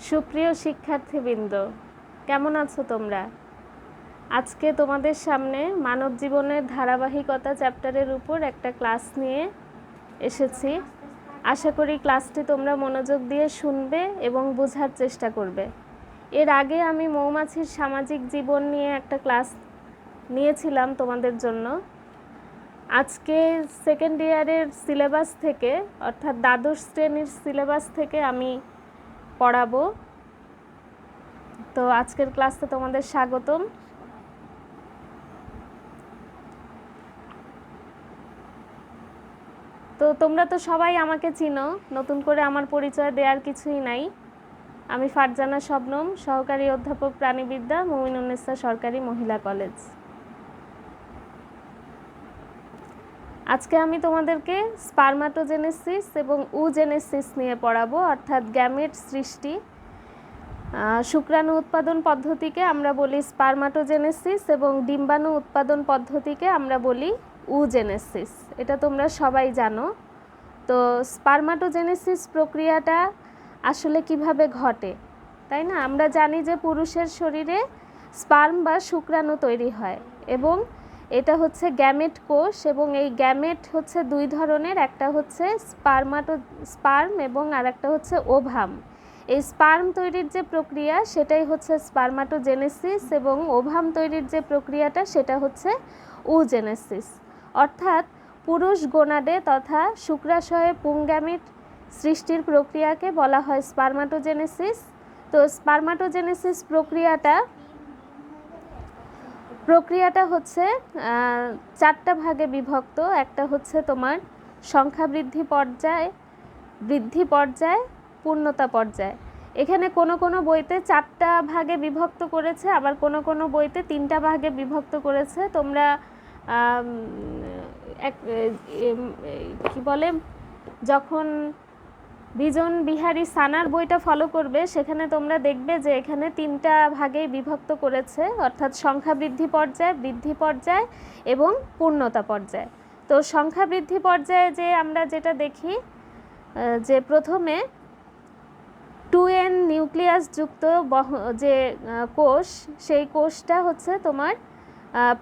সুপ্রিয় শিক্ষার্থীবৃন্দ, কেমন আছো তোমরা? আজকে তোমাদের সামনে মানব জীবনের ধারাবাহিকতা চ্যাপ্টারের উপর একটা ক্লাস নিয়ে এসেছি। আশা করি ক্লাসটি তোমরা মনোযোগ দিয়ে শুনবে এবং বোঝার চেষ্টা করবে। এর আগে আমি মৌমাছির সামাজিক জীবন নিয়ে একটা ক্লাস নিয়েছিলাম তোমাদের জন্য। আজকে সেকেন্ড ইয়ারের সিলেবাস থেকে, অর্থাৎ দ্বাদশ শ্রেণীর সিলেবাস থেকে আমি পড়াবো। তো আজকের ক্লাসে তোমাদের স্বাগতম। তো তোমরা তো সবাই আমাকে চিনো, নতুন করে আমার পরিচয় দেওয়ার কিছুই নাই। আমি ফারজানা শবনম, সহকারী অধ্যাপক প্রাণীবিদ্যা, মুমিনুন্নেছা সরকারি মহিলা কলেজ। আজকে আমি তোমাদেরকে স্পারমাটোজেনেসিস এবং উজেনেসিস নিয়ে পড়াবো, অর্থাৎ গ্যামেট সৃষ্টি। শুক্রাণু উৎপাদন পদ্ধতিকে আমরা বলি স্পারমাটোজেনেসিস এবং ডিম্বাণু উৎপাদন পদ্ধতিকে আমরা বলি উজেনেসিস। এটা তোমরা সবাই জানো। তো স্পারমাটোজেনেসিস প্রক্রিয়াটা আসলে কিভাবে ঘটে, তাই না? আমরা জানি যে পুরুষের শরীরে স্পার্ম বা শুক্রাণু তৈরি হয় এবং এটা হচ্ছে গ্যামেট কোষ, এবং এই গ্যামেট হচ্ছে দুই ধরনের, একটা হচ্ছে স্পার্ম এবং আরেকটা হচ্ছে ওভাম। এই স্পার্ম তৈরির যে প্রক্রিয়া সেটাই হচ্ছে স্পারমাটোজেনেসিস, এবং ওভাম তৈরির যে প্রক্রিয়াটা সেটা হচ্ছে উজেনেসিস। অর্থাৎ পুরুষ গোনাডে তথা শুক্রাশয়ে পুংগ্যামেট সৃষ্টির প্রক্রিয়াকে বলা হয় স্পারমাটোজেনেসিস। তো স্পারমাটোজেনেসিস প্রক্রিয়াটা হচ্ছে চারটা ভাগে বিভক্ত। একটা হচ্ছে তোমার সংখ্যা বৃদ্ধি পর্যায়, পূর্ণতা পর্যায়। এখানে কোনো বইতে চারটা ভাগে বিভক্ত করেছে, আবার কোনো বইতে তিনটা ভাগে বিভক্ত করেছে। তোমরা কি বলে, যখন বিজন বিহারী সানার বইটা ফলো করবে সেখানে তোমরা দেখবে যে এখানে তিনটা ভাগেই বিভক্ত করেছে, অর্থাৎ সংখ্যা বৃদ্ধি পর্যায় এবং পূর্ণতা পর্যায়। তো সংখ্যা বৃদ্ধি পর্যায়ে যে আমরা যেটা দেখি যে প্রথমে 2n নিউক্লিয়াস যুক্ত যে কোষ, সেই কোষটা হচ্ছে তোমার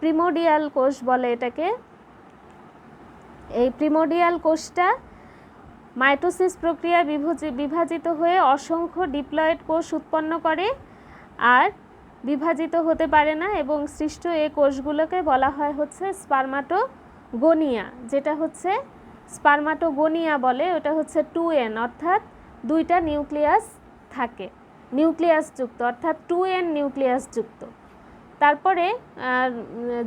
প্রিমোডিয়াল কোষ বলে এটাকে। এই প্রিমোডিয়াল কোষটা মাইটোসিস প্রক্রিয়ায় বিভাজিত হয়ে অসংখ্য ডিপ্লয়েড কোষ উৎপন্ন করে আর বিভাজিত হতে পারে না, এবং সৃষ্ট এই কোষগুলোকে বলা হয় হচ্ছে স্পারমাটোগোনিয়া। যেটা হচ্ছে স্পারমাটোগোনিয়া বলে, ওটা হচ্ছে 2n, অর্থাৎ দুইটা নিউক্লিয়াস থাকে, নিউক্লিয়াস যুক্ত, অর্থাৎ 2n নিউক্লিয়াস যুক্ত। তারপরে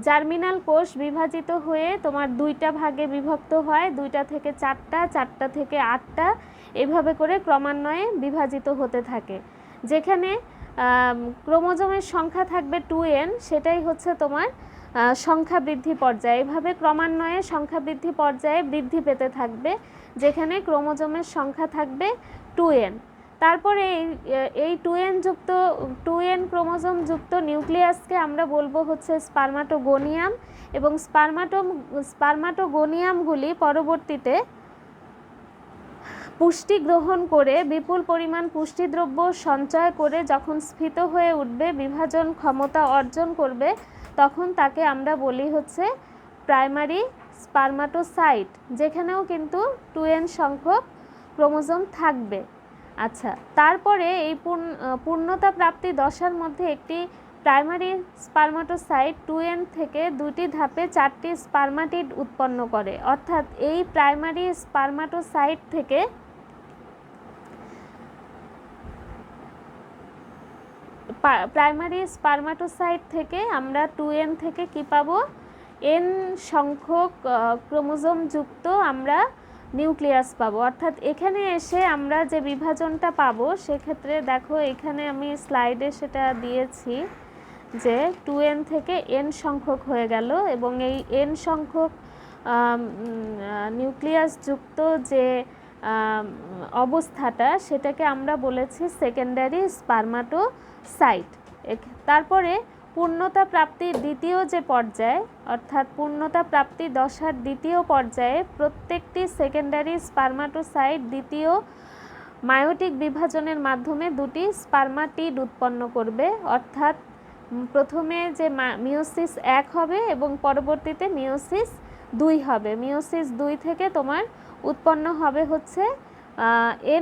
জার্মিনাল কোষ বিভাজিত হয়ে তোমার দুইটা ভাগে বিভক্ত হয়, দুইটা থেকে চারটা থেকে 8টা, এভাবে করে ক্রমান্বয়ে বিভাজিত হতে থাকে। যেখানে ক্রোমোজোমের সংখ্যা থাকবে 2n, সেটাই হচ্ছে তোমার সংখ্যা বৃদ্ধি পর্যায়। এভাবে ক্রমান্বয়ে সংখ্যা বৃদ্ধি পর্যায়ে বৃদ্ধি পেতে থাকবে, যেখানে ক্রোমোজোমের সংখ্যা থাকবে 2n। তারপরে এই 2n ক্রোমোজোম যুক্ত নিউক্লিয়াসকে আমরা বলবো হচ্ছে স্পারমাটোগোনিয়াম, এবং স্পারমাটোগোনিয়ামগুলি পরবর্তীতে পুষ্টি গ্রহণ করে বিপুল পরিমাণ পুষ্টিদ্রব্য সঞ্চয় করে যখন স্ফীত হয়ে উঠবে, বিভাজন ক্ষমতা অর্জন করবে, তখন তাকে আমরা বলি হচ্ছে প্রাইমারি স্পারমাটোসাইট, যেখানেও কিন্তু 2n সংখ্যক ক্রোমোজোম থাকবে। আচ্ছা, তারপরে এই পূর্ণতা প্রাপ্তি দশার মধ্যে একটি প্রাইমারি স্পারমাটোসাইট 2n থেকে দুটি ধাপে 4টি স্পারমাটিড উৎপন্ন করে। অর্থাৎ এই প্রাইমারি স্পারমাটোসাইট থেকে আমরা 2n থেকে কি পাবো, n সংখ্যক ক্রোমোজোম যুক্ত আমরা নিউক্লিয়াস পাবো। অর্থাৎ এখানে এসে আমরা যে বিভাজনটা পাবো, সেক্ষেত্রে দেখো এখানে আমি স্লাইডে সেটা দিয়েছি যে 2n থেকে n সংখ্যক হয়ে গেল, এবং এই n সংখ্যক নিউক্লিয়াস যুক্ত যে অবস্থাটা, সেটাকে আমরা বলেছি সেকেন্ডারি স্পারমাটোসাইট। তারপরে পূর্ণতা প্রাপ্তির দ্বিতীয় যে পর্যায়, অর্থাৎ পূর্ণতা প্রাপ্তি দশার দ্বিতীয় পর্যায়ে প্রত্যেকটি সেকেন্ডারি স্পারমাটোসাইট দ্বিতীয় মায়োটিক বিভাজনের মাধ্যমে দুটি স্পার্মাটিড উৎপন্ন করবে, অর্থাৎ প্রথমে যে মিওসিস 1 হবে এবং পরবর্তীতে মিওসিস 2 হবে। মিওসিস 2 থেকে তোমার উৎপন্ন হবে হচ্ছে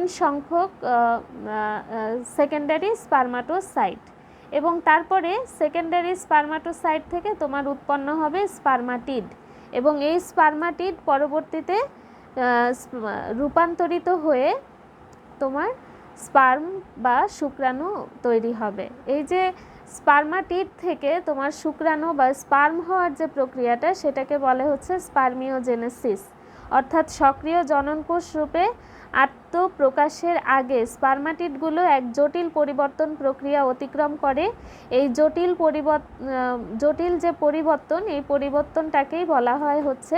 n সংখ্যক সেকেন্ডারি স্পার্মাটোসাইট, এবং তারপরে সেকেন্ডারি স্পার্মাটোসাইট থেকে তোমার উৎপন্ন হবে স্পার্মাটিড, এবং এই স্পার্মাটিড পরবর্তীতে রূপান্তরিত হয়ে তোমার স্পার্ম বা শুক্রাণু তৈরি হবে। এই যে স্পার্মাটিড থেকে তোমার শুক্রাণু বা স্পার্ম হওয়ার যে প্রক্রিয়াটা, সেটাকে বলে হচ্ছে স্পার্মিওজেনেসিস, অর্থাৎ সক্রিয় জননকোষ রূপে আত্মপ্রকাশের আগে স্পার্মাটিডগুলো এক জটিল পরিবর্তন প্রক্রিয়া অতিক্রম করে। এই জটিল যে পরিবর্তন, এই পরিবর্তনটাকেই বলা হয় হচ্ছে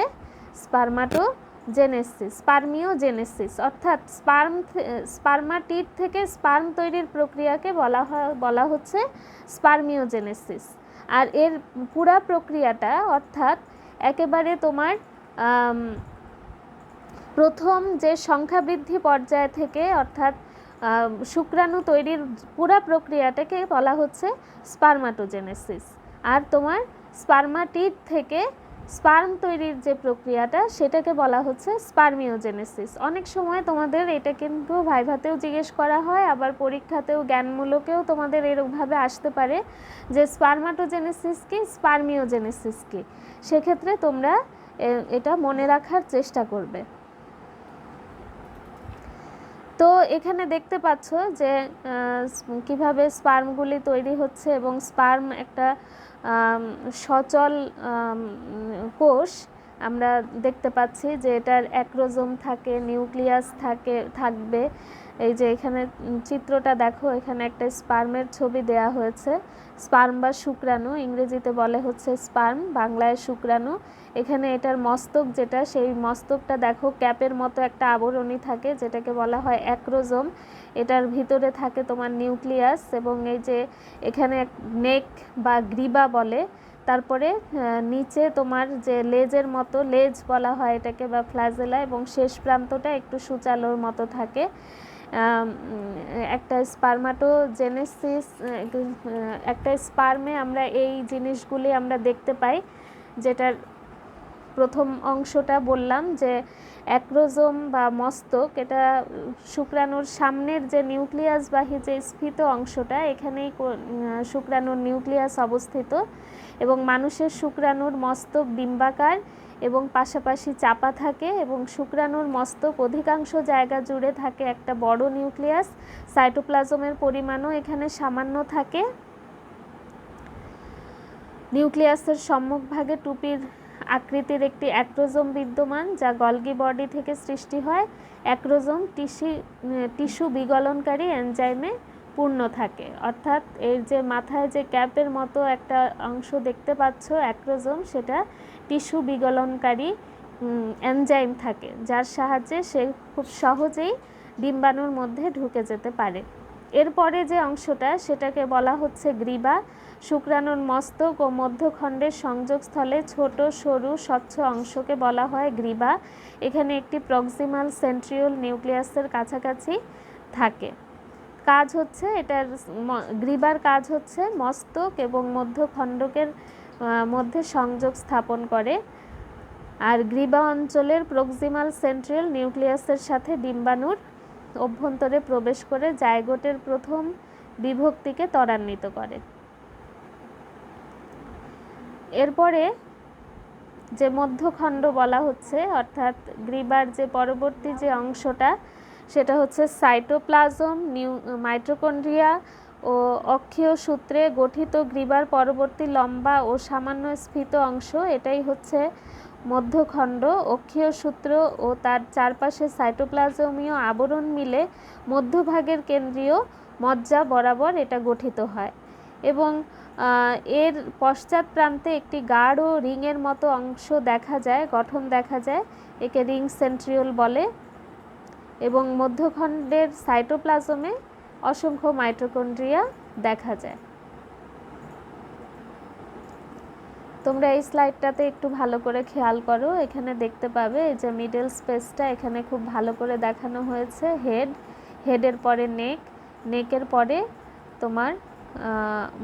স্পার্মিওজেনেসিস, অর্থাৎ স্পার্মাটিড থেকে স্পার্ম তৈরির প্রক্রিয়াকে বলা হচ্ছে স্পার্মিওজেনেসিস। আর এর পুরা প্রক্রিয়াটা, অর্থাৎ একেবারে তোমার প্রথম যে সংখ্যা বৃদ্ধি পর্যায় থেকে, অর্থাৎ শুক্রাণু তৈরির পুরা প্রক্রিয়াটাকে বলা হচ্ছে স্পার্মাটোজেনেসিস। আর তোমার স্পার্মাটিড থেকে স্পার্ম তৈরির যে প্রক্রিয়াটা, সেটাকে বলা হচ্ছে স্পার্মিওজেনেসিস। অনেক সময় তোমাদের এটা কিন্তু ভাইভাতেও জিজ্ঞেস করা হয়, আবার পরীক্ষাতেও জ্ঞানমূলকেও তোমাদের এরকমভাবে আসতে পারে যে স্পার্মাটোজেনেসিস কি, স্পার্মিওজেনেসিস কি। সেক্ষেত্রে তোমরা এটা মনে রাখার চেষ্টা করবে। তো এখানে দেখতে পাচ্ছ যে কিভাবে স্পার্মগুলি তৈরি হচ্ছে, এবং স্পার্ম একটা সচল কোষ। আমরা দেখতে পাচ্ছি যে এটার অ্যাক্রোজোম থাকে, নিউক্লিয়াস থাকবে। এই যে এখানে চিত্রটা দেখো, এখানে একটা স্পার্মের ছবি দেয়া হয়েছে। স্পার্ম বা শুক্রাণু, ইংরেজিতে বলে হচ্ছে স্পার্ম, বাংলায় শুক্রাণু। এখানে এটার মস্তক যেটা, সেই মস্তকটা দেখো ক্যাপের মতো একটা আবরণী থাকে, যেটাকে বলা হয় অ্যাক্রোজোম। এটার ভিতরে থাকে তোমার নিউক্লিয়াস, এবং এই যে এখানে নেক বা গ্রীবা বলে। তারপরে নিচে তোমার যে লেজের মতো, লেজ বলা হয় এটাকে, বা ফ্ল্যাজেলা, এবং শেষ প্রান্তটা একটু সূচালোর মতো থাকে। একটা স্পার্মাটোজেনেসিস, একটা স্পার্মে আমরা এই জিনিসগুলি আমরা দেখতে পাই। যেটার প্রথম অংশটা বললাম যে অ্যাক্রোজোম বা মস্তক, এটা শুক্রাণুর সামনের যে নিউক্লিয়াসবাহী যে স্ফীত অংশটা, এখানেই শুক্রাণুর নিউক্লিয়াস অবস্থিত। এবং মানুষের শুক্রাণুর মস্তক ডিম্বাকার এবং পাশাপাশি চাপা থাকে, এবং শুক্রাণুর মস্তক অধিকাংশ জায়গা জুড়ে থাকে একটা বড় নিউক্লিয়াস। সাইটোপ্লাজমের পরিমাণও এখানে সামান্য থাকে। নিউক্লিয়াসের সম্মুখভাগে টুপির আকৃতির একটি অ্যাক্রোজোম বিদ্যমান, যা গলগি বডি থেকে সৃষ্টি হয়। অ্যাক্রোজোম টিস্যু বিগলনকারী এনজাইমে পূর্ণ থাকে, অর্থাৎ এর যে মাথায় যে ক্যাপের মতো একটা অংশ দেখতে পাচ্ছ অ্যাক্রোজোম, সেটা টিস্যু বিগলনকারী এনজাইম থাকে, যার সাহায্যে সে খুব সহজেই ডিম্বাণুর মধ্যে ঢুকে যেতে পারে। এরপরে যে অংশটা, সেটাকে বলা হচ্ছে গ্রীবা। শুক্রাণুর মস্তক ও মধ্যখণ্ডের সংযোগস্থলে ছোট সরু স্বচ্ছ অংশকে বলা হয় গ্রীবা। এখানে একটি প্রক্সিমাল সেন্ট্রিওল নিউক্লিয়াসের কাছাকাছি থাকে। কাজ হচ্ছে এটার, গ্রীবার কাজ হচ্ছে মস্তক এবং মধ্যখণ্ডকের মধ্যে সংযোগ স্থাপন করে। আর গ্রীবা অঞ্চলের প্রক্সিমাল সেন্ট্রিওল নিউক্লিয়াসের সাথে ডিম্বাণুর অভ্যন্তরে প্রবেশ করে জাইগোটের প্রথম বিভক্তিকে ত্বরান্বিত করে। এরপরে যে মধ্যখণ্ড বলা হচ্ছে, অর্থাৎ গ্রীবার যে পরবর্তী যে অংশটা, সেটা হচ্ছে সাইটোপ্লাজম, মাইটোকন্ড্রিয়া ও অক্ষীয় সূত্রে গঠিত গ্রীবার পরবর্তী লম্বা ও সামান্য স্ফীত অংশ, এটাই হচ্ছে মধ্যখণ্ড। অক্ষীয় সূত্র ও তার চারপাশে সাইটোপ্লাজমীয় আবরণ মিলে মধ্যভাগের কেন্দ্রীয় মজ্জা বরাবর এটা গঠিত হয়, এবং এর পশ্চাৎ প্রান্তে একটি গাঢ় রিংয়ের মতো অংশ দেখা যায়, গঠন দেখা যায়, একে রিং সেন্ট্রিওল বলে। এবং মধ্যখণ্ডের সাইটোপ্লাজমে অসংখ্য মাইটোকন্ড্রিয়া দেখা যায়। তোমরা এই স্লাইডটাতে একটু ভালো করে খেয়াল করো, এখানে দেখতে পাবে এই যে মিডল স্পেসটা এখানে খুব ভালো করে দেখানো হয়েছে। হেডের পরে নেক, নেকের পরে তোমার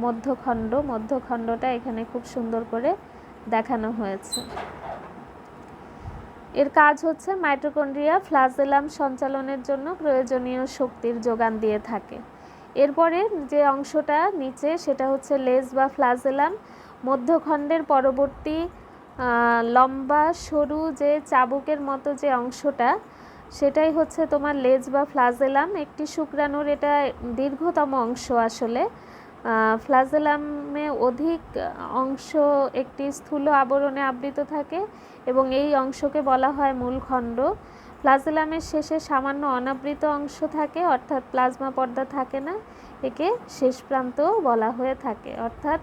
মধ্যখণ্ডটা এখানে খুব সুন্দর করে দেখানো হয়েছে। এর কাজ হচ্ছে মাইটোকন্ড্রিয়া ফ্লাজেলাম সঞ্চালনের জন্য প্রয়োজনীয় শক্তির যোগান দিয়ে থাকে। এরপরে যে অংশটা নিচে সেটা হচ্ছে লেজ বা ফ্লাজেলাম। মধ্যখণ্ডের পরবর্তী লম্বা সরু যে চাবুকের মতো যে অংশটা সেটাই হচ্ছে তোমার লেজ বা ফ্লাজেলাম। একটি শুক্রাণুর এটা দীর্ঘতম অংশ আসলে। ফ্লাজেলামে অধিক অংশ একটি স্থূল আবরণে আবৃত থাকে এবং এই অংশকে বলা হয় মূলখণ্ড। ফ্লাজেলামের শেষে সামান্য অনাবৃত অংশ থাকে, অর্থাৎ প্লাজমা পর্দা থাকে না, একে শেষ প্রান্তও বলা হয়ে থাকে। অর্থাৎ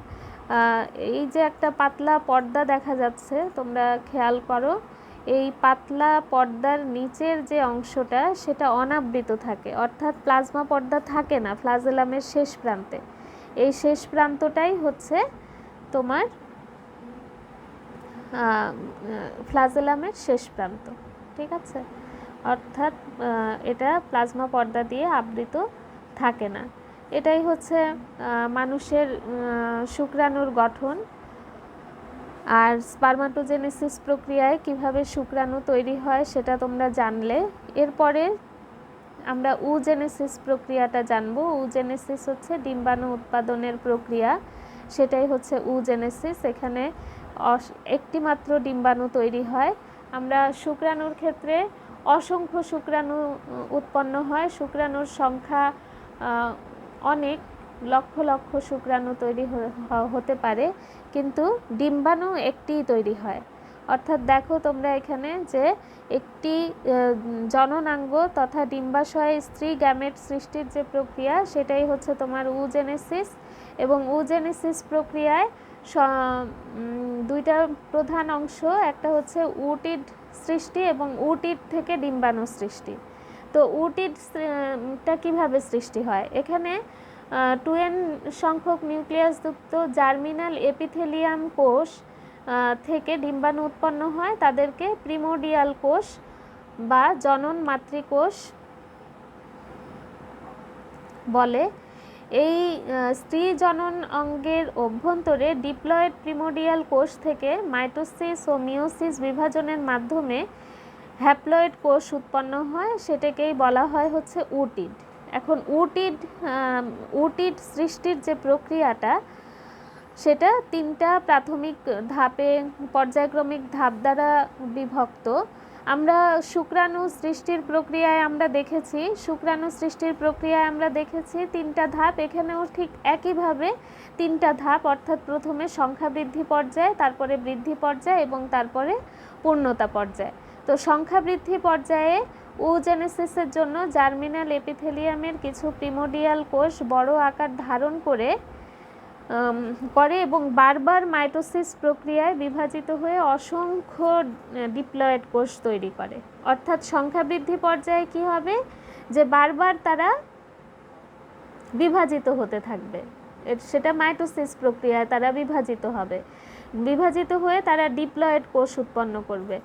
এই যে একটা পাতলা পর্দা দেখা যাচ্ছে, তোমরা খেয়াল করো, এই পাতলা পর্দার নিচের যে অংশটা সেটা অনাবৃত থাকে, অর্থাৎ প্লাজমা পর্দা থাকে না ফ্লাজেলামের শেষ প্রান্তে। এই শেষ প্রান্তটাই হচ্ছে তোমার ফ্লাজেলামের শেষ প্রান্ত, ঠিক আছে? অর্থাৎ এটা প্লাজমা পর্দা দিয়ে আবৃত থাকে না। এটাই হচ্ছে মানুষের শুক্রাণুর গঠন। আর স্পারমাটোজেনেসিস প্রক্রিয়ায় কিভাবে শুক্রাণু তৈরি হয় সেটা তোমরা জানলে। এরপরে আমরা উজেনেসিস প্রক্রিয়াটা জানবো। উজেনেসিস হচ্ছে ডিম্বাণু উৎপাদনের প্রক্রিয়া, সেটাই হচ্ছে উজেনেসিস। এখানে একটি মাত্র ডিম্বাণু তৈরি হয়। আমরা শুক্রাণুর ক্ষেত্রে অসংখ্য শুক্রাণু উৎপন্ন হয়, শুক্রাণুর সংখ্যা অনেক, লক্ষ লক্ষ শুক্রাণু তৈরি হতে পারে, কিন্তু ডিম্বাণু একটিই তৈরি হয়। অর্থাৎ দেখো তোমরা এখানে যে একটি জননাঙ্গ তথা ডিম্বাশয়ে স্ত্রী গ্যামেট সৃষ্টির যে প্রক্রিয়া সেটাই হচ্ছে তোমার উজেনেসিস। এবং উজেনেসিস প্রক্রিয়ায় দুইটা প্রধান অংশ, একটা হচ্ছে উটিড সৃষ্টি এবং উটিড থেকে ডিম্বাণু সৃষ্টি। তো উটিডটা কিভাবে সৃষ্টি হয়? এখানে 2n সংখ্যক নিউক্লিয়াসযুক্ত জার্মিনাল এপিথেলিয়াম কোষ থেকে ডিম্বাণু উৎপন্ন হয়, তাদেরকে প্রিমোডিয়াল কোষ বা জনন মাতৃকোষ বলে। এই স্ত্রী জনন অঙ্গের অভ্যন্তরে ডিপ্লয়েড প্রিমোডিয়াল কোষ থেকে মাইটোসিস ও মিওসিস বিভাজনের মাধ্যমে হ্যাপ্লয়েড কোষ উৎপন্ন হয়, সেটাকেই বলা হয় হচ্ছে উটিড। এখন উটিড সৃষ্টির যে প্রক্রিয়াটা সেটা তিনটা প্রাথমিক ধাপে, পর্যায়ক্রমিক ধাপ দ্বারা বিভক্ত। আমরা শুক্রাণু সৃষ্টির প্রক্রিয়ায় আমরা দেখেছি তিনটা ধাপ। এখানেও ঠিক একইভাবে তিনটা ধাপ, অর্থাৎ প্রথমে সংখ্যা বৃদ্ধি পর্যায়, তারপরে বৃদ্ধি পর্যায় এবং তারপরে পূর্ণতা পর্যায়। তো সংখ্যা বৃদ্ধি পর্যায়ে উজেনেসিসের জন্য জার্মিনাল এপিথেলিয়ামের কিছু প্রিমোডিয়াল কোষ বড় আকার ধারণ করে এবং বারবার মাইটোসিস প্রক্রিয়ায় বিভাজিত হয়ে অসংখ্য ডিপ্লয়েড কোষ তৈরি করে। অর্থাৎ সংখ্যা বৃদ্ধি পর্যায়ে কি হবে, যে বারবার তারা বিভাজিত হতে থাকবে, সেটা মাইটোসিস প্রক্রিয়ায় তারা বিভাজিত হয়ে তারা ডিপ্লয়েড কোষ উৎপন্ন করবে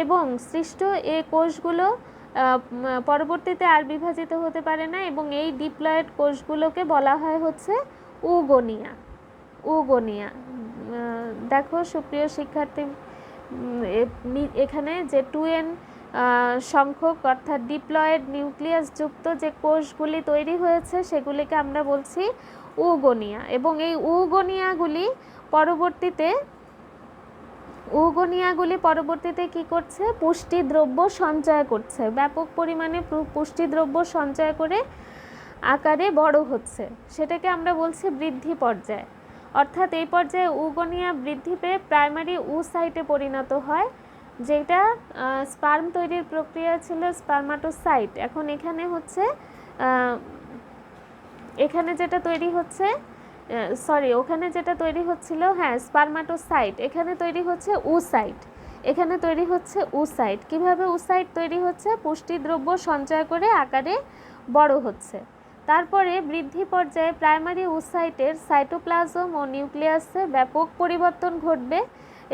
এবং সৃষ্ট এই কোষগুলো পরবর্তীতে আর বিভাজিত হতে পারে না এবং এই ডিপ্লয়েড কোষগুলোকে বলা হয় হচ্ছে উগোনিয়া। দেখো সুপ্রিয় শিক্ষার্থী, এখানে যে 2n সংখ্যক অর্থাৎ ডিপ্লয়েড নিউক্লিয়াসযুক্ত যে কোষগুলি তৈরি হয়েছে সেগুলিকে আমরা বলছি উগোনিয়া। এবং এই উগোনিয়াগুলি পরবর্তীতে কি করছে, পুষ্টিদ্রব্য সঞ্চয় করছে, ব্যাপক পরিমাণে পুষ্টিদ্রব্য সঞ্চয় করে আকারে বড় হচ্ছে, সেটাকে আমরা বলছি বৃদ্ধি পর্যায়। অর্থাৎ এই পর্যায়ে উগোনিয়া বৃদ্ধি পেয়ে প্রাইমারি উসাইটে পরিণত হয়, যেটা স্পার্ম তৈরির প্রক্রিয়া ছিল স্পার্মাটোসাইট। এখন ওখানে যেটা তৈরি হচ্ছিল স্পার্মাটোসাইট, এখানে তৈরি হচ্ছে উসাইট। কিভাবে উসাইট তৈরি হচ্ছে, পুষ্টিদ্রব্য সঞ্চয় করে আকারে বড় হচ্ছে। তারপরে বৃদ্ধি পর্যায়ে প্রাইমারি উসাইটের সাইটোপ্লাজম ও নিউক্লিয়াসে ব্যাপক পরিবর্তন ঘটবে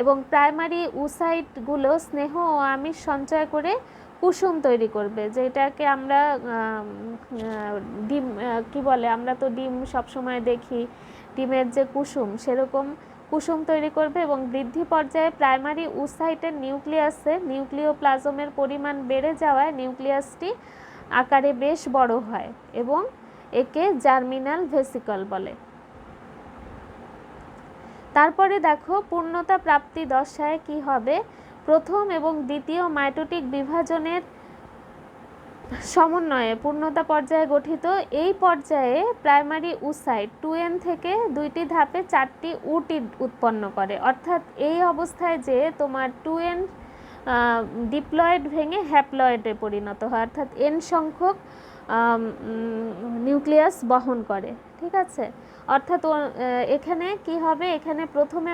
এবং প্রাইমারি উসাইটগুলো স্নেহ ও আমিষ সঞ্চয় করে কুসুম তৈরি করবে, যেটাকে আমরা ডিম কি বলে, আমরা তো ডিম সবসময় দেখি, ডিমের যে কুসুম সেরকম কুসুম তৈরি করবে। এবং বৃদ্ধি পর্যায়ে প্রাইমারি উসাইটের নিউক্লিয়াসে নিউক্লিওপ্লাজমের পরিমাণ বেড়ে যাওয়ায় নিউক্লিয়াসটি আকারে বেশ বড় হয় এবং একে জার্মিনাল ভেসিকল বলে। তারপরে দেখো পূর্ণতা প্রাপ্তি দশায় কি হবে, প্রথম এবং দ্বিতীয় মাইটোটিক বিভাজনের সমন্বয়ে পূর্ণতা পর্যায়ে গঠিত এই পর্যায়ে প্রাইমারি উসাইট 2n থেকে 2টি ধাপে 4টি উটিড উৎপন্ন করে। অর্থাৎ এই অবস্থায় যে তোমার 2n ডিপ্লয়েড ভেঙে হ্যাপ্লয়েডে পরিণত হয়, অর্থাৎ n সংখ্যক নিউক্লিয়াস বহন করে। ঠিক আছে, অর্থাৎ এখানে কি হবে, এখানে প্রথমে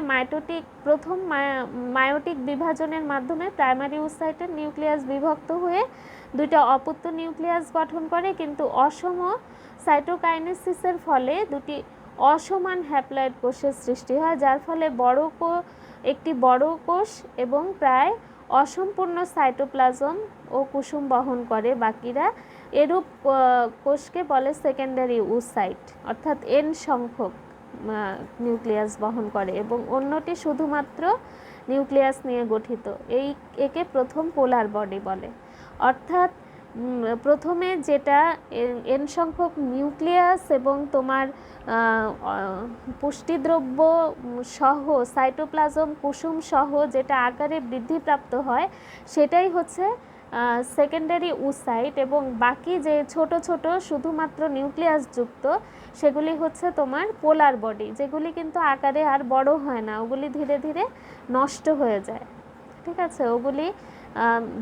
মায়োটিক বিভাজনের মাধ্যমে প্রাইমারি উসাইটের নিউক্লিয়াস বিভক্ত হয়ে দুইটা অপত্য নিউক্লিয়াস গঠন করে, কিন্তু অসম সাইটোকাইনেসিসের ফলে দুটি অসমান হ্যাপ্লয়েড কোষের সৃষ্টি হয়, যার ফলে একটি বড় কোষ এবং প্রায় অসম্পূর্ণ সাইটোপ্লাজম ও কুসুম বহন করে। বাকিরা এরূপ কোষকে বলে সেকেন্ডারি উসাইট, অর্থাৎ n সংখ্যক নিউক্লিয়াস বহন করে এবং অন্যটি শুধুমাত্র নিউক্লিয়াস নিয়ে গঠিত। একে প্রথম পোলার বডি বলে। অর্থাৎ প্রথমে যেটা n সংখ্যক নিউক্লিয়াস এবং তোমার পুষ্টিদ্রব্য সহ সাইটোপ্লাজম কুসুম সহ যেটা আকারে বৃদ্ধিপ্রাপ্ত হয় সেটাই হচ্ছে সেকেন্ডারি উসাইট, এবং বাকি যে ছোট ছোট শুধুমাত্র নিউক্লিয়াস যুক্ত সেগুলি হচ্ছে তোমার পোলার বডি, যেগুলি কিন্তু আকারে আর বড় হয় না, ওগুলি ধীরে ধীরে নষ্ট হয়ে যায়। ঠিক আছে, ওগুলি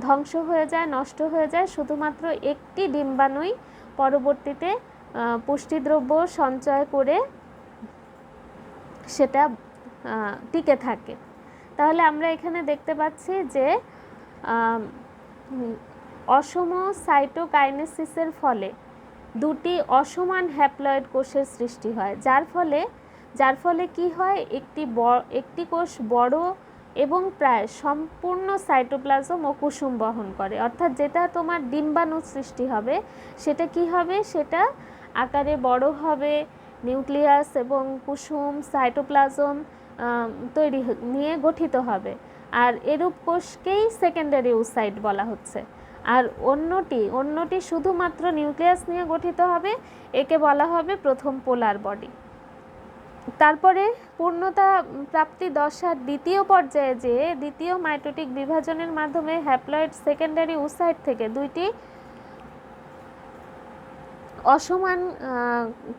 ধ্বংস হয়ে যায়, নষ্ট হয়ে যায়, শুধুমাত্র একটি ডিম্বাণুই পরবর্তীতে পুষ্টিদ্রব্য সঞ্চয় করে সেটা টিকে থাকে। তাহলে আমরা এখানে দেখতে পাচ্ছি যে অসম সাইটোকাইনেসিসের ফলে দুটি অসমান হ্যাপ্লয়েড কোষের সৃষ্টি হয়, যার ফলে কি হয়, একটি কোষ বড় এবং প্রায় সম্পূর্ণ সাইটোপ্লাজম ও কুসুম বহন করে। অর্থাৎ যেটা তোমার ডিম্বাণু সৃষ্টি হবে সেটা কি হবে, সেটা আকারে বড় হবে, নিউক্লিয়াস এবং কুসুম সাইটোপ্লাজম নিয়ে গঠিত হবে, আর এরূপ কোষকেই সেকেন্ডারি উসাইট বলা হচ্ছে। আর অন্যটি শুধুমাত্র নিউক্লিয়াস নিয়ে গঠিত হবে, একে বলা হবে প্রথম পোলার বডি। তারপরে পূর্ণতা প্রাপ্তি দশার দ্বিতীয় পর্যায়ে যে দ্বিতীয় মাইটোটিক বিভাজনের মাধ্যমে হ্যাপ্লয়েড সেকেন্ডারি উসাইট থেকে দুইটি অসমান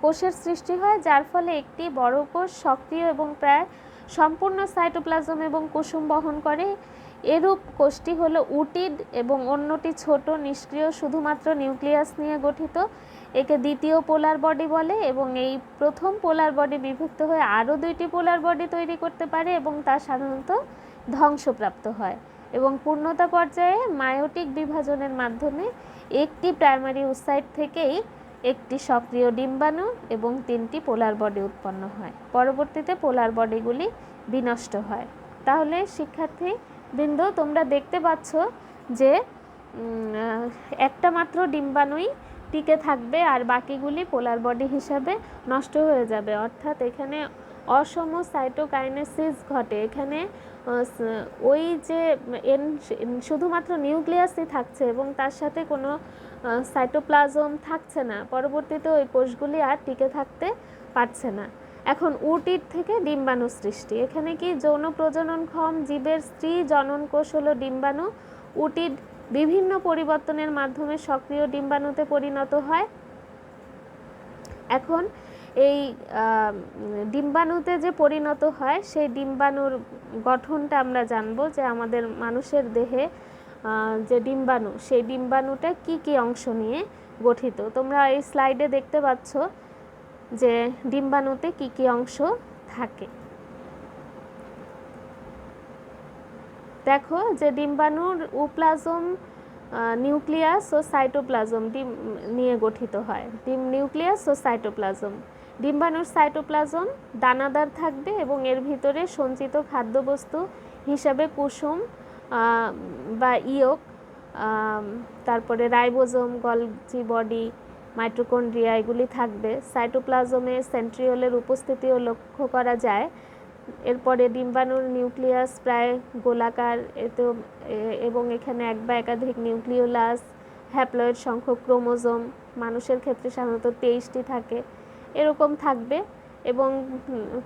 কোষের সৃষ্টি হয়, যার ফলে একটি বড় কোষ সক্রিয় এবং প্রায় সম্পূর্ণ সাইটোপ্লাজম এবং কুসুম বহন করে। এরূপ কোষটি হলো উটিড এবং অন্যটি ছোট নিষ্ক্রিয় শুধুমাত্র নিউক্লিয়াস নিয়ে গঠিত, একে দ্বিতীয় পোলার বডি বলে। এবং এই প্রথম পোলার বডি বিভক্ত হয়ে আরও দুইটি পোলার বডি তৈরি করতে পারে এবং তা সাধারণত ধ্বংসপ্রাপ্ত হয়। এবং পূর্ণতা পর্যায়ে মায়োটিক বিভাজনের মাধ্যমে একটি প্রাইমারি উসাইট থেকেই একটি সক্রিয় ডিম্বাণু এবং 3টি পোলার বডি উৎপন্ন হয়। পরবর্তীতে পোলার বডিগুলি বিনষ্ট হয়। তাহলে শিক্ষার্থী বৃন্দ, তোমরা দেখতে পাচ্ছ যে একটা মাত্র ডিম্বাণুই টিকে থাকবে আর বাকিগুলি পোলার বডি হিসাবে নষ্ট হয়ে যাবে। অর্থাৎ এখানে অসম সাইটোকাইনেসিস ঘটে, এখানে ওই যে শুধুমাত্র নিউক্লিয়াসই থাকছে এবং তার সাথে কোনো সাইটোপ্লাজম থাকছে না, পরবর্তীতে ওই কোষগুলি আর টিকে থাকতে পারছে না। এখন উটিড থেকে ডিম্বাণু সৃষ্টি, এখানে কি যৌন প্রজননক্ষম জীবের স্ত্রী জনন কোষ হলো ডিম্বাণু। উটিড বিভিন্ন পরিবর্তনের মাধ্যমে সক্রিয় ডিম্বাণুতে পরিণত হয়। এখন এই ডিম্বাণুতে যে পরিণত হয় সেই ডিম্বাণুর গঠনটা আমরা জানবো, যে আমাদের মানুষের দেহে যে ডিম্বাণু, সেই ডিম্বাণুটা কি কি অংশ নিয়ে গঠিত। তোমরা এই স্লাইডে দেখতে পাচ্ছ যে ডিম্বাণুতে কি কি অংশ থাকে। দেখো যে ডিম্বাণুর উপ্লাজম, নিউক্লিয়াস ও সাইটোপ্লাজম নিয়ে গঠিত হয়। নিউক্লিয়াস ও সাইটোপ্লাজম, ডিম্বাণুর সাইটোপ্লাজম দানাদার থাকবে এবং এর ভিতরে সঞ্চিত খাদ্যবস্তু হিসাবে কুসুম বা ইয়ক তারপরে রাইবোজোম, গলজি বডি, মাইটোকন্ড্রিয়া এগুলি থাকবে। সাইটোপ্লাজমে সেন্ট্রিওলের উপস্থিতিও লক্ষ্য করা যায়। এরপরে ডিম্বাণুর নিউক্লিয়াস প্রায় গোলাকার, এতেও এবং এখানে এক বা একাধিক নিউক্লিওলাস, হ্যাপ্লয়েড সংখ্যক ক্রোমোজোম, মানুষের ক্ষেত্রে সাধারণত 23টি থাকে, এরকম থাকবে। এবং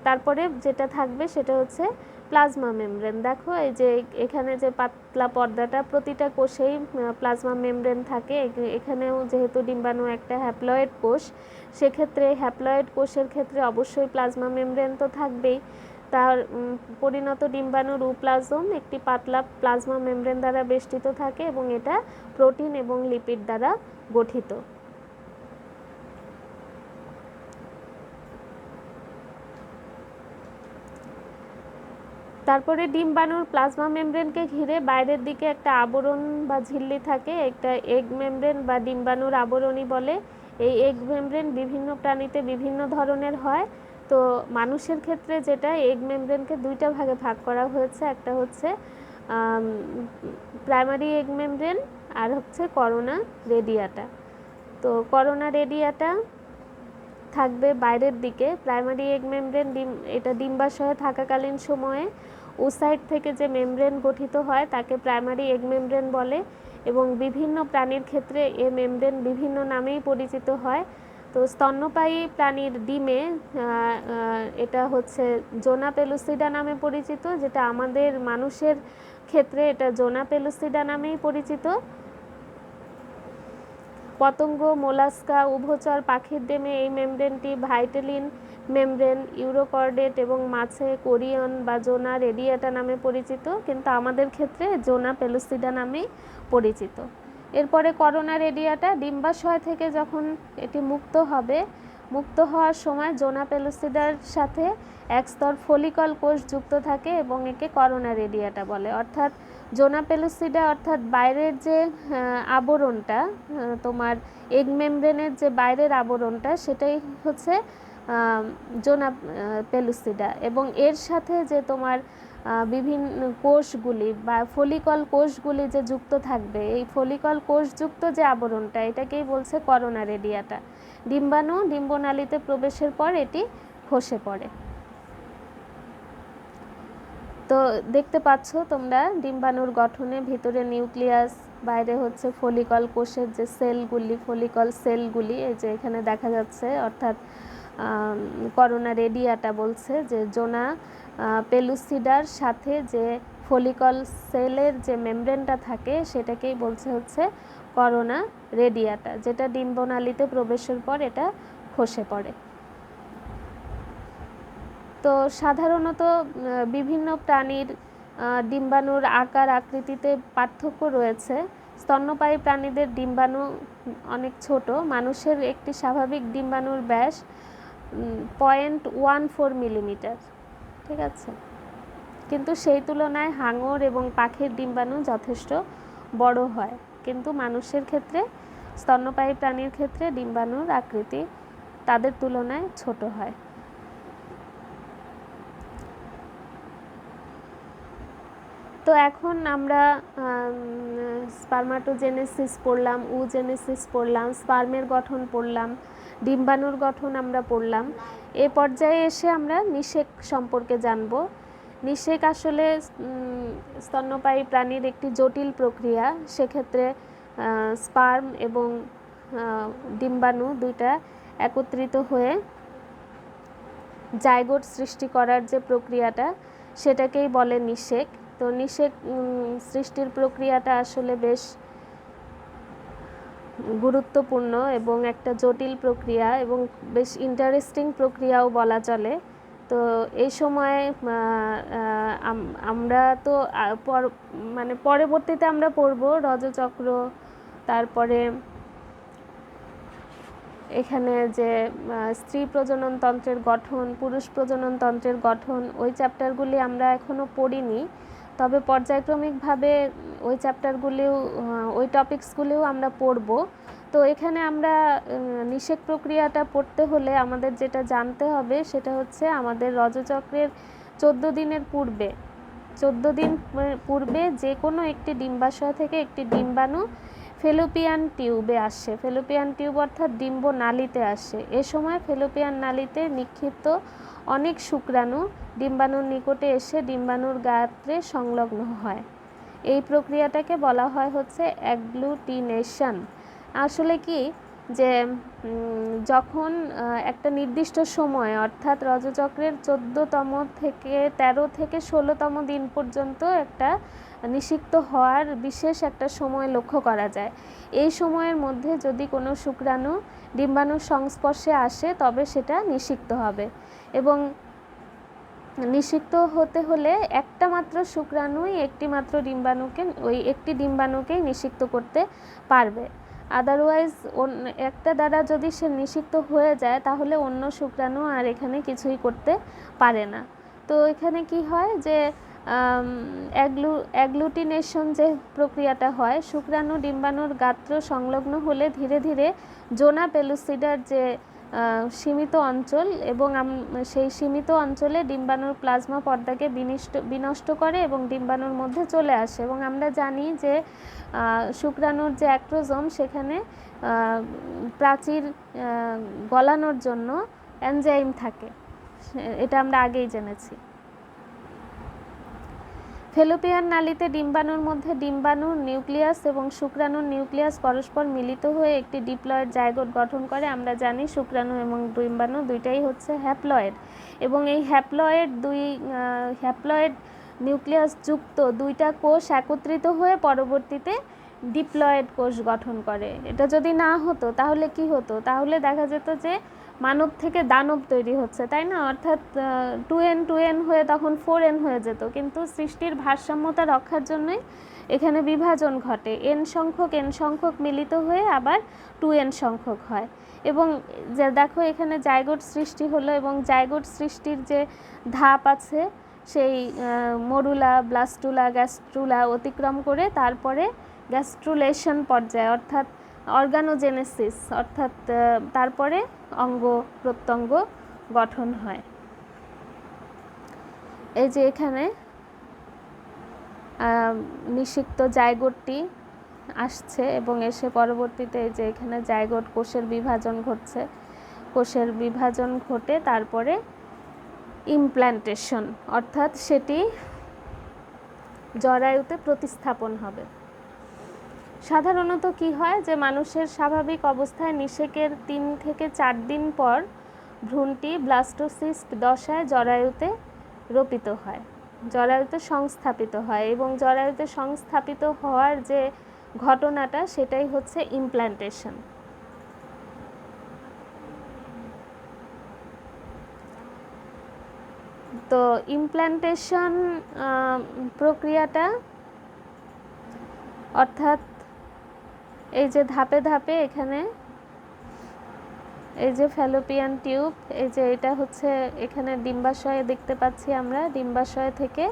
তারপরে যেটা থাকবে সেটা হচ্ছে প্লাজমা মেমব্রেন। দেখো এই যে এখানে যে পাতলা পর্দাটা, প্রতিটা কোষেই প্লাজমা মেমব্রেন থাকে। এখানেও যেহেতু ডিম্বাণু একটা হ্যাপ্লয়েড কোষ, সেক্ষেত্রে হ্যাপ্লয়েড কোষের ক্ষেত্রে অবশ্যই প্লাজমা মেমব্রেন তো থাকবেই। তার পরিণত ডিম্বাণুর উপ্লাজম একটি পাতলা প্লাজমা মেমব্রেন দ্বারা বেষ্টিত থাকে এবং এটা প্রোটিন এবং লিপিড দ্বারা গঠিত। তারপরে ডিম্বাণুর প্লাজমা মেমব্রেনকে ঘিরে বাইরের দিকে একটা আবরণ বা ঝিল্লি থাকে, একটা এগ মেমব্রেন বা ডিম্বাণুর আবরণী বলে। এই এগ মেমব্রেন বিভিন্ন প্রাণীতে বিভিন্ন ধরনের হয়। তো মানুষের ক্ষেত্রে যেটা এগ মেমব্রেনকে দুইটা ভাগে ভাগ করা হয়েছে, একটা হচ্ছে প্রাইমারি এগ মেমব্রেন আর হচ্ছে করোনা রেডিয়াটা। তো করোনা রেডিয়াটা থাকবে বাইরের দিকে। প্রাইমারি এগ মেমব্রেন এটা ডিম্বাশয়ে থাকাকালীন সময়ে ওসাইট থেকে যে মেমব্রেন গঠিত হয় তাকে প্রাইমারি এগ মেমব্রেন বলে এবং বিভিন্ন প্রাণীর ক্ষেত্রে এ মেমব্রেন বিভিন্ন নামেই পরিচিত হয়। তো স্তন্যপায়ী প্রাণীর ডিমে এটা হচ্ছে জোনা পেলুসিডা নামে পরিচিত, যেটা আমাদের মানুষের ক্ষেত্রে এটা জোনা পেলুসিডা নামেই পরিচিত। পতঙ্গ, মোলাস্কা, উভচর পাখির ডিমে এই মেমব্রেনটি ভাইটেলিন মেমব্রেন, ইউরোকর্ডেট এবং মাছে কোরিয়ন বা জোনা রেডিয়াটা নামে পরিচিত, কিন্তু আমাদের ক্ষেত্রে জোনা পেলুসিডা নামেই পরিচিত। এরপরে করোনা রেডিয়াটা ডিম্বাশয় থেকে যখন এটি মুক্ত হবে, মুক্ত হওয়ার সময় জোনা পেলুসিডার সাথে এক স্তর ফলিকল কোষ যুক্ত থাকে এবং একে করোনা রেডিয়াটা বলে। অর্থাৎ জোনা পেলুসিডা অর্থাৎ বাইরের যে আবরণটা, তোমার এগ মেমব্রেনের যে বাইরের আবরণটা, সেটাই হচ্ছে জোনা পেলুসিডা। এবং এর সাথে যে তোমার বিভিন্ন কোষগুলি বা ফলিকল কোষগুলি যে যুক্ত থাকবে, এই ফলিকল কোষযুক্ত যে আবরণটা, এটাকেই বলছে করোনা রেডিয়াটা। ডিম্বাণু ডিম্বনালীতে প্রবেশের পর এটি খসে পড়ে। তো দেখতে পাচ্ছ তোমরা ডিম্বাণুর গঠনে ভিতরে নিউক্লিয়াস, বাইরে হচ্ছে ফলিকল কোষের যে সেলগুলি, ফলিকল সেলগুলি, এই যে এখানে দেখা যাচ্ছে। অর্থাৎ করোনা রেডিয়াটা বলছে যে জোনা পেলুসিডার সাথে যে ফলিকল সেলের যে মেমব্রেনটা থাকে সেটাকেই বলছে হচ্ছে করোনা রেডিয়াটা, যেটা ডিম্বনালীতে প্রবেশের পর এটা খসে পড়ে। তো সাধারণত বিভিন্ন প্রাণীর ডিম্বাণুর আকার আকৃতিতে পার্থক্য রয়েছে। স্তন্যপায়ী প্রাণীদের ডিম্বাণু অনেক ছোট। মানুষের একটি স্বাভাবিক ডিম্বাণুর ব্যাস 0.14 মিলিমিটার, ঠিক আছে, কিন্তু সেই তুলনায় হাঙর এবং পাখির ডিম্বাণু যথেষ্ট বড় হয়। কিন্তু মানুষের ক্ষেত্রে, স্তন্যপায়ী প্রাণীর ক্ষেত্রে ডিম্বাণুর আকৃতি তাদের তুলনায় ছোট হয়। তো এখন আমরা স্পার্মাটোজেনেসিস পড়লাম, উজেনেসিস পড়লাম, স্পার্মের গঠন পড়লাম, ডিম্বাণুর গঠন আমরা পড়লাম। এ পর্যায়ে এসে আমরা নিষেক সম্পর্কে জানব। নিষেক আসলে স্তন্যপায়ী প্রাণীর একটি জটিল প্রক্রিয়া। সেক্ষেত্রে স্পার্ম এবং ডিম্বাণু দুইটা একত্রিত হয়ে জাইগোট সৃষ্টি করার যে প্রক্রিয়াটা, সেটাকেই বলে নিষেক। তো নিষেক সৃষ্টির প্রক্রিয়াটা আসলে বেশ গুরুত্বপূর্ণ এবং একটা জটিল প্রক্রিয়া এবং বেশ ইন্টারেস্টিং প্রক্রিয়াও বলা চলে। তো এই সময়ে আমরা তো মানে পরবর্তীতে আমরা পড়ব রজচক্র, তারপরে এখানে যে স্ত্রী প্রজনন তন্ত্রের গঠন, পুরুষ প্রজনন তন্ত্রের গঠন, ওই চ্যাপ্টারগুলি আমরা এখনও পড়িনি। তবে পর্যায়ক্রমিকভাবে ওই চ্যাপ্টারগুলিও, ওই টপিকসগুলিও আমরা পড়ব। তো এখানে আমরা নিষেক প্রক্রিয়াটা পড়তে হলে আমাদের যেটা জানতে হবে সেটা হচ্ছে আমাদের রজচক্রের 14 দিনের পূর্বে 14 দিন পূর্বে যে কোনো একটি ডিম্বাশয় থেকে একটি ডিম্বাণু ফেলোপিয়ান টিউবে আসে। ফেলোপিয়ান টিউব অর্থাৎ ডিম্ব নালীতে আসে। এ সময় ফেলোপিয়ান নালীতে নিক্ষিপ্ত অনেক শুক্রাণু ডিম্বাণুর নিকটে এসে ডিম্বাণুর গাত্রে সংলগ্ন হয়। এই প্রক্রিয়াটাকে বলা হয় হচ্ছে অ্যাগ্লুটিনেশন। আসলে কি যে যখন একটা নির্দিষ্ট সময় অর্থাৎ রজচক্রের 14তম থেকে 13 থেকে 16তম দিন পর্যন্ত একটা নিষিক্ত হওয়ার বিশেষ একটা সময় লক্ষ্য করা যায়। এই সময়ের মধ্যে যদি কোনো শুক্রাণু ডিম্বাণুর সংস্পর্শে আসে তবে সেটা নিষিক্ত হবে, এবং নিষিক্ত হতে হলে একটা মাত্র শুক্রাণুই একটি মাত্র ডিম্বাণুকে ওই একটি ডিম্বাণুকেই নিষিক্ত করতে পারবে। আদারওয়াইজ একটা দ্বারা যদি সে নিষিক্ত হয়ে যায় তাহলে অন্য শুক্রাণু আর এখানে কিছুই করতে পারে না। তো এখানে কি হয় যে অ্যাগ্লুটিনেশন যে প্রক্রিয়াটা হয়, শুক্রাণু ডিম্বাণুর গাত্র সংলগ্ন হলে ধীরে ধীরে জোনা পেলুসিডার যে সীমিত অঞ্চল এবং সেই সীমিত অঞ্চলে ডিম্বাণুর প্লাজমা পর্দাকে বিনষ্ট করে এবং ডিম্বাণুর মধ্যে চলে আসে। এবং আমরা জানি যে শুক্রাণুর যে অ্যাক্রোজোম সেখানে প্রাচীর গলানোর জন্য এনজাইম থাকে, এটা আমরা আগেই জেনেছি। ফেলোপিয়ান নালীতে ডিম্বাণুর মধ্যে ডিম্বাণুর নিউক্লিয়াস এবং শুক্রাণুর নিউক্লিয়াস পরস্পর মিলিত হয়ে একটি ডিপ্লয়েড জাইগোট গঠন করে। আমরা জানি শুক্রাণু এবং ডিম্বাণু দুইটাই হচ্ছে হ্যাপ্লয়েড, এবং এই হ্যাপ্লয়েড নিউক্লিয়াস যুক্ত দুইটা কোষ একত্রিত হয়ে পরবর্তীতে ডিপ্লয়েড কোষ গঠন করে। এটা যদি না হতো তাহলে কি হতো? তাহলে দেখা যেত যে মানব থেকে দানব তৈরি হচ্ছে, তাই না? অর্থাৎ 2n হয়ে তখন 4n হয়ে যেত। কিন্তু সৃষ্টির ভারসাম্যতা রক্ষার জন্যই এখানে বিভাজন ঘটে, n সংখ্যক মিলিত হয়ে আবার 2n সংখ্যক হয়। এবং যে দেখো এখানে জাইগোট সৃষ্টি হলো, এবং জাইগোট সৃষ্টির যে ধাপ আছে সেই মরুলা, ব্লাস্টুলা, গ্যাস্ট্রুলা অতিক্রম করে তারপরে গ্যাস্ট্রুলেশন পর্যায়ে অর্থাৎ অর্গানোজেনেসিস অর্থাৎ তারপরে অঙ্গ প্রত্যঙ্গ গঠন হয়। এই যে এখানে নিষিক্ত জাইগোটটি আসছে এবং এসে পরবর্তীতে এই যে এখানে জাইগোট কোষের বিভাজন ঘটছে, কোষের বিভাজন ঘটে তারপরে ইমপ্ল্যান্টেশন অর্থাৎ সেটি জরায়ুতে প্রতিস্থাপন হবে। সাধারণত কি হয় যে মানুষের স্বাভাবিক অবস্থায় নিষেকের 3 থেকে 4 দিন পর ভ্রূণটি ব্লাস্টোসিস্ট দশায় জরায়ুতে রোপিত হয়, জরায়ুতে সংস্থাপিত হয়, এবং জরায়ুতে সংস্থাপিত হওয়ার যে ঘটনাটা সেটাই হচ্ছে ইমপ্ল্যান্টেশন। তো ইমপ্ল্যান্টেশন প্রক্রিয়াটা অর্থাৎ এই যে ধাপে ধাপে এখানে এই যে ফ্যালোপিয়ান টিউব, এই যে এটা হচ্ছে এখানে ডিম্বাশয়ে দেখতে পাচ্ছি আমরা, ডিম্বাশয় থেকে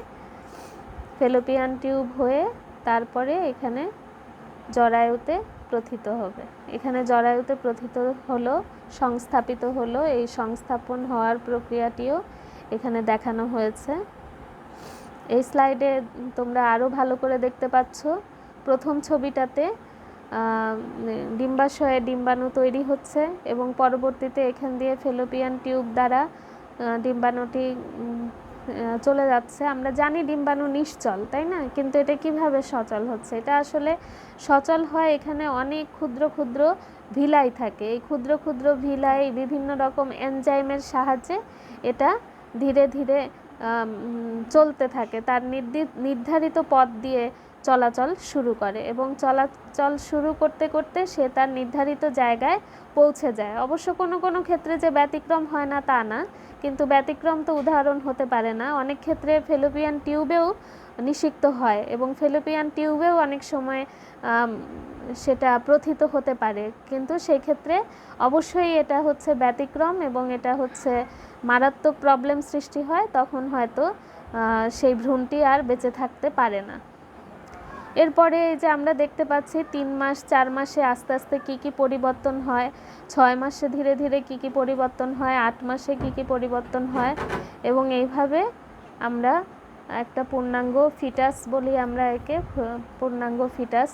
ফ্যালোপিয়ান টিউব হয়ে তারপরে এখানে জরায়ুতে প্রথিত হবে। এখানে জরায়ুতে প্রথিত হলো, সংস্থাপিত হলো। এই সংস্থাপন হওয়ার প্রক্রিয়াটিও এখানে দেখানো হয়েছে। এই স্লাইডে তোমরা আরও ভালো করে দেখতে পাচ্ছ। প্রথম ছবিটাতে ডিম্বাশয়ে ডিম্বাণু তৈরি হচ্ছে এবং পরবর্তীতে এখান দিয়ে ফ্যালোপিয়ান টিউব দ্বারা ডিম্বাণুটি চলে যাচ্ছে। আমরা জানি ডিম্বাণু নিশ্চল, তাই না? কিন্তু এটা কিভাবে সচল হচ্ছে? এটা আসলে সচল হয় এখানে অনেক ক্ষুদ্র ক্ষুদ্র ভিলাই থাকে। এই ক্ষুদ্র ক্ষুদ্র ভিলাই বিভিন্ন রকম এনজাইমের সাহায্যে এটা ধীরে ধীরে চলতে থাকে, তার নির্ধারিত পথ দিয়ে চলাচল শুরু করে এবং চলাচল শুরু করতে করতে সে তার নির্ধারিত জায়গায় পৌঁছে যায়। অবশ্য কোনো কোনো ক্ষেত্রে যে ব্যতিক্রম হয় না তা না, কিন্তু ব্যতিক্রম তো উদাহরণ হতে পারে না। অনেক ক্ষেত্রে ফ্যালোপিয়ান টিউবেও নিষিক্ত হয় এবং ফ্যালোপিয়ান টিউবেও অনেক সময় সেটা প্রথিত হতে পারে, কিন্তু সেই ক্ষেত্রে অবশ্যই এটা হচ্ছে ব্যতিক্রম এবং এটা হচ্ছে মারাত্মক প্রবলেম সৃষ্টি হয়, তখন হয়তো সেই ভ্রূণটি আর বেঁচে থাকতে পারে না। এরপরে যে আমরা দেখতে পাচ্ছি 3 মাস 4 মাসে আস্তে আস্তে কী কী পরিবর্তন হয়, 6 মাসে ধীরে ধীরে কী কী পরিবর্তন হয়, 8 মাসে কী কী পরিবর্তন হয়, এবং এইভাবে আমরা একটা পূর্ণাঙ্গ ফিটাস বলি আমরা একে, পূর্ণাঙ্গ ফিটাস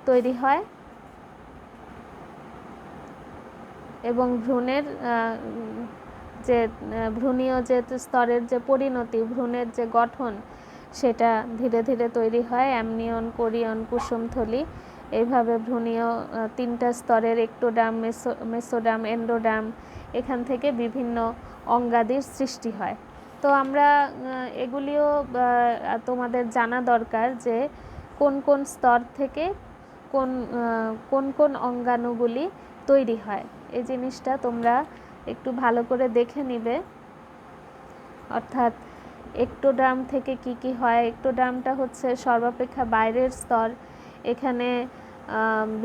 তৈরি হয়। এবং ভ্রূণের যে ভ্রূণীয় যে স্তরের যে পরিণতি, ভ্রূণের যে গঠন, সেটা ধীরে ধীরে তৈরি হয়। অ্যামনিয়ন, কোরিয়ন, কুসুমথলি, এইভাবে ভ্রূণীয় 3টা স্তরের একটোডার্ম, মেসোডার্ম, এন্ডোডার্ম, এখান থেকে বিভিন্ন অঙ্গাদির সৃষ্টি হয়। তো আমরা এগুলিও তোমাদের জানা দরকার যে কোন কোন স্তর থেকে কোন কোন কোন অঙ্গাণুগুলি তৈরি হয়। এই জিনিসটা তোমরা একটু ভালো করে দেখে নিবে। অর্থাৎ একটোডার্ম থেকে কি কি হয়। একটোডার্মটা হচ্ছে সর্বাপেক্ষা বাইরের স্তর। এখানে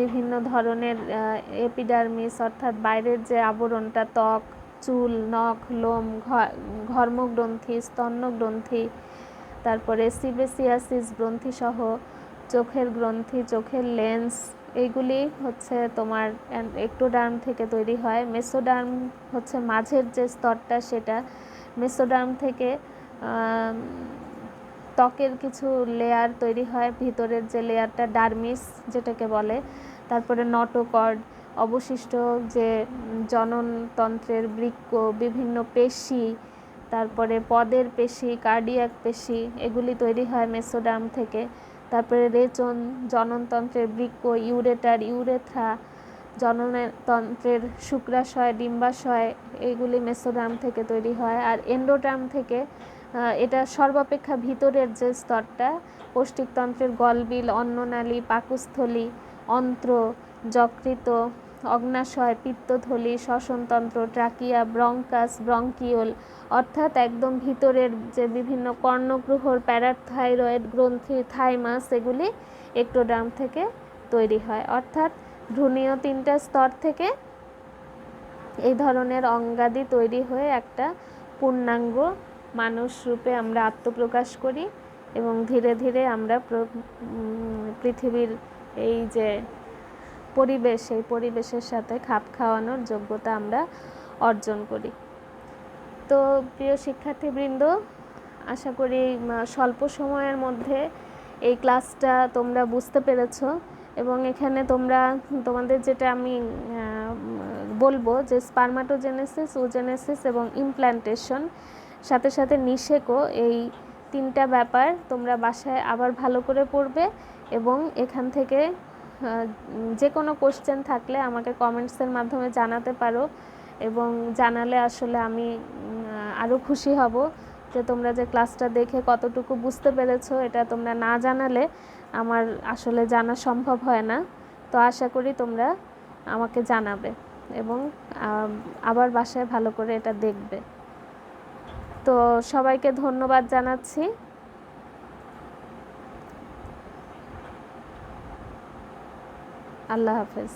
বিভিন্ন ধরনের এপিডার্মিস অর্থাৎ বাইরের যে আবরণটা, ত্বক, চুল, নখ, লোম, ঘর্মগ্রন্থি, স্তন্যগ্রন্থি, তারপরে সিবেসিয়াসিস গ্রন্থি সহ চোখের গ্রন্থি, চোখের লেন্স, এইগুলি হচ্ছে তোমার একটোডার্ম থেকে তৈরি হয়। মেসোডার্ম হচ্ছে মাঝের যে স্তরটা, সেটা মেসোডার্ম থেকে ত্বকের কিছু লেয়ার তৈরি হয়, ভিতরের যে লেয়ারটা ডার্মিস যেটাকে বলে। তারপরে নটোকর্ড, অবশিষ্ট যে জননতন্ত্রের বৃক্ক, বিভিন্ন পেশি, তারপরে পদের পেশি, কার্ডিয়াক পেশি, এগুলি তৈরি হয় মেসোডার্ম থেকে। তারপরে রেচন, জননতন্ত্রের বৃক্ক, ইউরেটার, ইউরেথ্রা, জননতন্ত্রের শুক্রাশয়, ডিম্বাশয়, এইগুলি মেসোডার্ম থেকে তৈরি হয়। আর এন্ডোডার্ম থেকে, এটা সর্বাপেক্ষা ভিতরের যে স্তরটা, পৌষ্টিকতন্ত্রের গলবিল, অন্ননালী, পাকস্থলী, অন্ত্র, যকৃত, অগ্নাশয়, পিত্তথলি, শ্বসনতন্ত্র, ট্রাকিয়া, ব্রঙ্কাস, ব্রঙ্কিওল, অর্থাৎ একদম ভিতরের যে বিভিন্ন কর্ণগ্রহর, প্যারাথাইরয়েড গ্রন্থি, থাইমাস, এগুলি একটোডার্ম থেকে তৈরি হয়। অর্থাৎ ভ্রূণীয় 3টা স্তর থেকে এই ধরনের অঙ্গাদি তৈরি হয়ে একটা পূর্ণাঙ্গ মানুষ রূপে আমরা আত্মপ্রকাশ করি এবং ধীরে ধীরে আমরা পৃথিবীর এই যে পরিবেশ, এই পরিবেশের সাথে খাপ খাওয়ানোর যোগ্যতা আমরা অর্জন করি। তো প্রিয় শিক্ষার্থীবৃন্দ, আশা করি স্বল্প সময়ের মধ্যে এই ক্লাসটা তোমরা বুঝতে পেরেছো। এবং এখানে তোমাদের যেটা আমি বলবো যে স্পারমাটোজেনেসিস, ওজেনেসিস এবং ইমপ্ল্যান্টেশন, সাথে সাথে নিষেকও, এই 3টা ব্যাপার তোমরা বাসায় আবার ভালো করে পড়বে। এবং এখান থেকে যে কোনো কোশ্চেন থাকলে আমাকে কমেন্টসের মাধ্যমে জানাতে পারো, এবং জানালে আসলে আমি আরও খুশি হব যে তোমরা যে ক্লাসটা দেখে কতটুকু বুঝতে পেরেছো, এটা তোমরা না জানালে আমার আসলে জানা সম্ভব হয় না। তো আশা করি তোমরা আমাকে জানাবে এবং আবার বাসায় ভালো করে এটা দেখবে। তো সবাইকে ধন্যবাদ জানাচ্ছি। আল্লাহ হাফেজ।